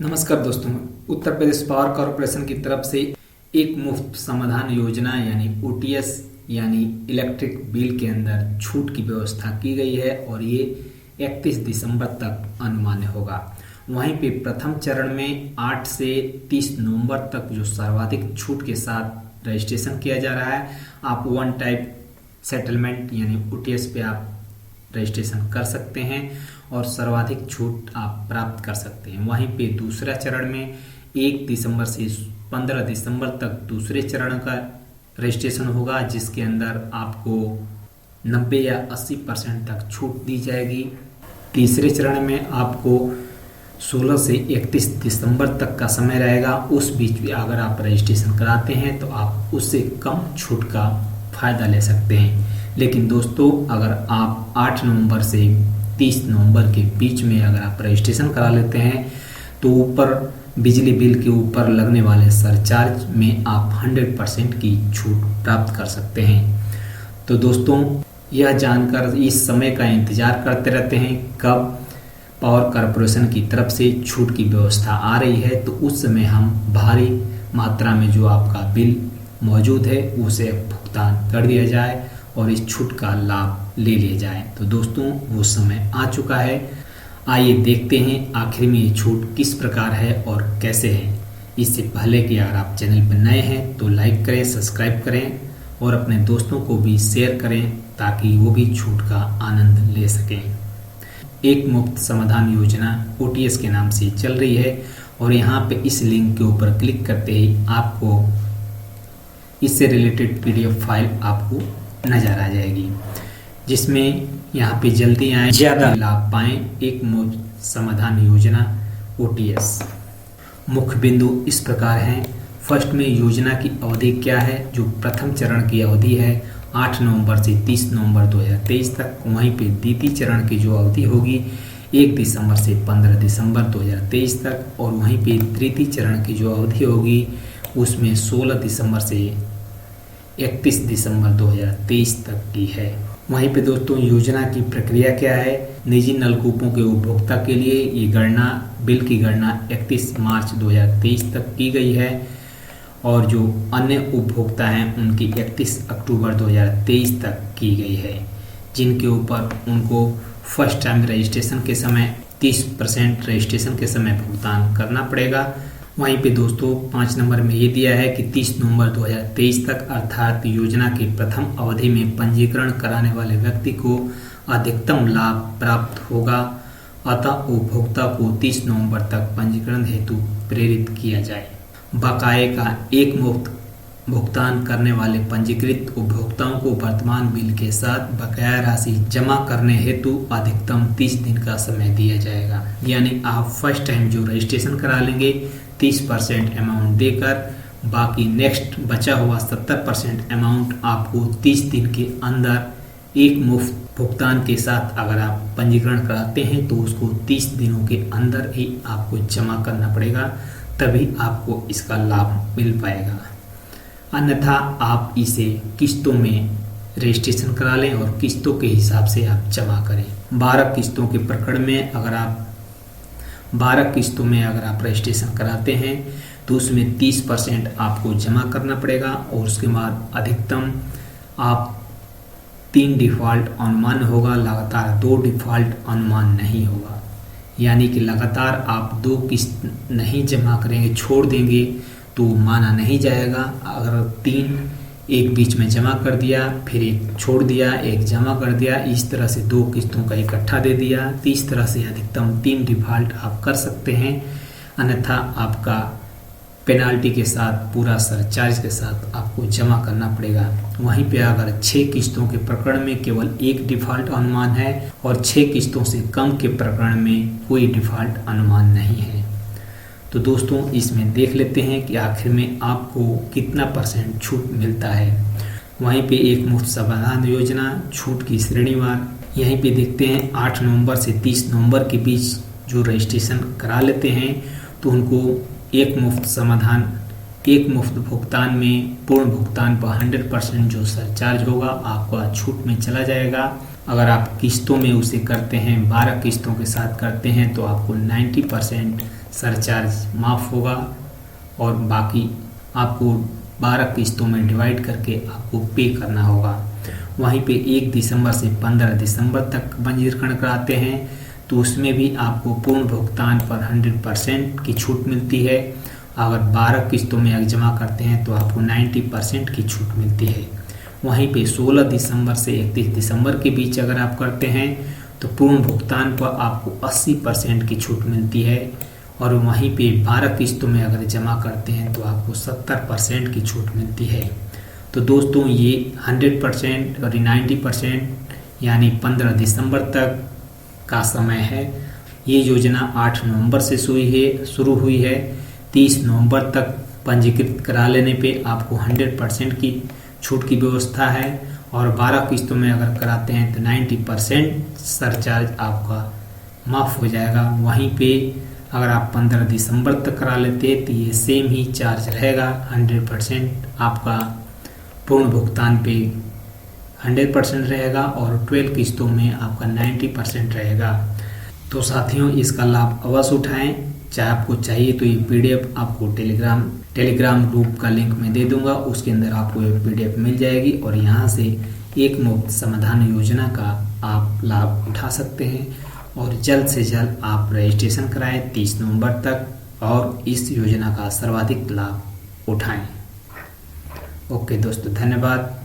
नमस्कार दोस्तों, Uttar Pradesh power corporation की तरफ से एक मुफ्त समाधान योजना यानी ओटीएस यानी इलेक्ट्रिक बिल के अंदर छूट की व्यवस्था की गई है और ये 31 दिसंबर तक अनुमान्य होगा। वहीं पे प्रथम चरण में 8 से 30 नवंबर तक जो सर्वाधिक छूट के साथ रजिस्ट्रेशन किया जा रहा है, आप वन टाइप सेटलमेंट यानी ओटीएस पे आप रजिस्ट्रेशन कर सकते हैं और सर्वाधिक छूट आप प्राप्त कर सकते हैं। वहीं पे दूसरा चरण में 1 दिसंबर से 15 दिसंबर तक दूसरे चरण का रजिस्ट्रेशन होगा, जिसके अंदर आपको 90 या 80% तक छूट दी जाएगी। तीसरे चरण में आपको 16 से 31 दिसंबर तक का समय रहेगा। उस बीच भी अगर आप रजिस्ट्रेशन कराते हैं तो आप उससे कम छूट का फायदा ले सकते हैं। लेकिन दोस्तों, अगर आप 8 नवंबर से 30 नवंबर के बीच में अगर आप रजिस्ट्रेशन करा लेते हैं तो ऊपर बिजली बिल के ऊपर लगने वाले सरचार्ज में आप 100% की छूट प्राप्त कर सकते हैं। तो दोस्तों, यह जानकर इस समय का इंतजार करते रहते हैं कब पावर कॉरपोरेशन की तरफ से छूट की व्यवस्था आ रही है, तो उस समय हम भारी मात्रा में जो आपका बिल मौजूद है उसे भुगतान कर दिया जाए और इस छूट का लाभ ले लिया जाए। तो दोस्तों, वो समय आ चुका है। आइए देखते हैं आखिर में ये छूट किस प्रकार है और कैसे है। इससे पहले कि अगर आप चैनल पर नए हैं तो लाइक करें, सब्सक्राइब करें और अपने दोस्तों को भी शेयर करें ताकि वो भी छूट का आनंद ले सकें। एक मुफ्त समाधान योजना ओटीएस के नाम से चल रही है और यहाँ पे इस लिंक के ऊपर क्लिक करते ही आपको इससे रिलेटेड पीडीएफ फाइल आपको नजर आ जाएगी, जिसमें यहाँ पे जल्दी आए ज्यादा लाभ पाएं। एक मुफ्त समाधान योजना ओटीएस मुख्य बिंदु इस प्रकार हैं। फर्स्ट में योजना की अवधि क्या है, जो प्रथम चरण की अवधि है 8 नवंबर से 30 नवंबर 2023 तक। वहीं पे द्वितीय चरण की जो अवधि होगी 1 दिसंबर से 15 दिसंबर 2023 तक। और वहीं पे तृतीय चरण की जो अवधि होगी उसमें 16 दिसंबर से 31 दिसंबर 2023 तक की है। वहीं पे दोस्तों, योजना की प्रक्रिया क्या है। निजी नलकूपों के उपभोक्ता के लिए ये गणना बिल की गणना 31 मार्च 2023 तक की गई है और जो अन्य उपभोक्ता हैं उनकी 31 अक्टूबर 2023 तक की गई है, जिनके ऊपर उनको फर्स्ट टाइम रजिस्ट्रेशन के समय 30% रजिस्ट्रेशन के समय भुगतान करना पड़ेगा। वहीं पे दोस्तों 5 नंबर में ये दिया है कि 30 नवंबर 2023 तक अर्थात योजना की प्रथम अवधि में पंजीकरण कराने वाले व्यक्ति को अधिकतम लाभ प्राप्त होगा। अतः उपभोक्ता को 30 नवंबर तक पंजीकरण हेतु प्रेरित किया जाए। बकाये का एक मुफ्त भुगतान करने वाले पंजीकृत उपभोक्ताओं को वर्तमान बिल के साथ बकाया राशि जमा करने हेतु अधिकतम 30 दिन का समय दिया जाएगा। यानी आप फर्स्ट टाइम जो रजिस्ट्रेशन करा लेंगे 30% अमाउंट देकर, बाकी नेक्स्ट बचा हुआ 70% अमाउंट आपको 30 दिन के अंदर एक मुफ्त भुगतान के साथ अगर आप पंजीकरण कराते हैं तो उसको 30 दिनों के अंदर ही आपको जमा करना पड़ेगा, तभी आपको इसका लाभ मिल पाएगा। अन्यथा आप इसे किस्तों में रजिस्ट्रेशन करा लें और किस्तों के हिसाब से आप जमा करें। 12 किस्तों के प्रकरण में अगर आप 12 किस्तों में अगर आप रजिस्ट्रेशन कराते हैं तो उसमें 30% आपको जमा करना पड़ेगा और उसके बाद अधिकतम आप 3 डिफ़ॉल्ट अनुमान होगा, लगातार 2 डिफ़ॉल्ट अनुमान नहीं होगा। यानी कि लगातार आप 2 किस्त नहीं जमा करेंगे, छोड़ देंगे तो माना नहीं जाएगा। अगर 3 एक बीच में जमा कर दिया, फिर एक छोड़ दिया, एक जमा कर दिया, इस तरह से 2 किस्तों का इकट्ठा दे दिया, तो इस तरह से अधिकतम 3 डिफ़ॉल्ट आप कर सकते हैं। अन्यथा आपका पेनाल्टी के साथ पूरा सरचार्ज के साथ आपको जमा करना पड़ेगा। वहीं पे अगर 6 किस्तों के प्रकरण में केवल 1 डिफ़ॉल्ट अनुमान है और 6 किस्तों से कम के प्रकरण में कोई डिफ़ॉल्ट अनुमान नहीं है। तो दोस्तों, इसमें देख लेते हैं कि आखिर में आपको कितना % छूट मिलता है। वहीं पे एक मुफ्त समाधान योजना छूट की श्रेणीवार यहीं पे देखते हैं। 8 नवंबर से 30 नवंबर के बीच जो रजिस्ट्रेशन करा लेते हैं तो उनको एक मुफ्त भुगतान में पूर्ण भुगतान पर 100% जो सरचार्ज होगा आपका छूट में चला जाएगा। अगर आप किस्तों में उसे करते हैं, 12 किस्तों के साथ करते हैं तो आपको 90% सरचार्ज माफ़ होगा और बाकी आपको 12 किस्तों में डिवाइड करके आपको पे करना होगा। वहीं पे 1 दिसंबर से 15 दिसंबर तक पंजीकरण कराते हैं तो उसमें भी आपको पूर्ण भुगतान पर 100% की छूट मिलती है। अगर 12 किस्तों में अगर जमा करते हैं तो आपको 90% की छूट मिलती है। वहीं पे 16 दिसंबर से 31 दिसंबर के बीच अगर आप करते हैं तो पूर्ण भुगतान पर आपको 80% की छूट मिलती है और वहीं पे 12 किस्तों में अगर जमा करते हैं तो आपको 70% की छूट मिलती है। तो दोस्तों ये 100% और 90% यानी 15 दिसंबर तक का समय है। ये योजना 8 नवंबर से शुरू हुई है। 30 नवंबर तक पंजीकृत करा लेने पे आपको 100% की छूट की व्यवस्था है और 12 किस्तों में अगर कराते हैं तो 90% सरचार्ज आपका माफ़ हो जाएगा। वहीं पे अगर आप 15 दिसंबर तक करा लेते हैं तो ये सेम ही चार्ज रहेगा। 100% आपका पूर्ण भुगतान पे 100% रहेगा और 12 किस्तों में आपका 90% रहेगा। तो साथियों इसका लाभ अवश्य उठाएं। चाहे आपको चाहिए तो ये पीडीएफ आपको टेलीग्राम ग्रुप का लिंक मैं दे दूंगा, उसके अंदर आपको ये पीडीएफ मिल जाएगी और यहाँ से एक मुफ्त समाधान योजना का आप लाभ उठा सकते हैं और जल्द से जल्द आप रजिस्ट्रेशन कराएं 30 नवंबर तक और इस योजना का सर्वाधिक लाभ उठाएं। ओके दोस्तों, धन्यवाद।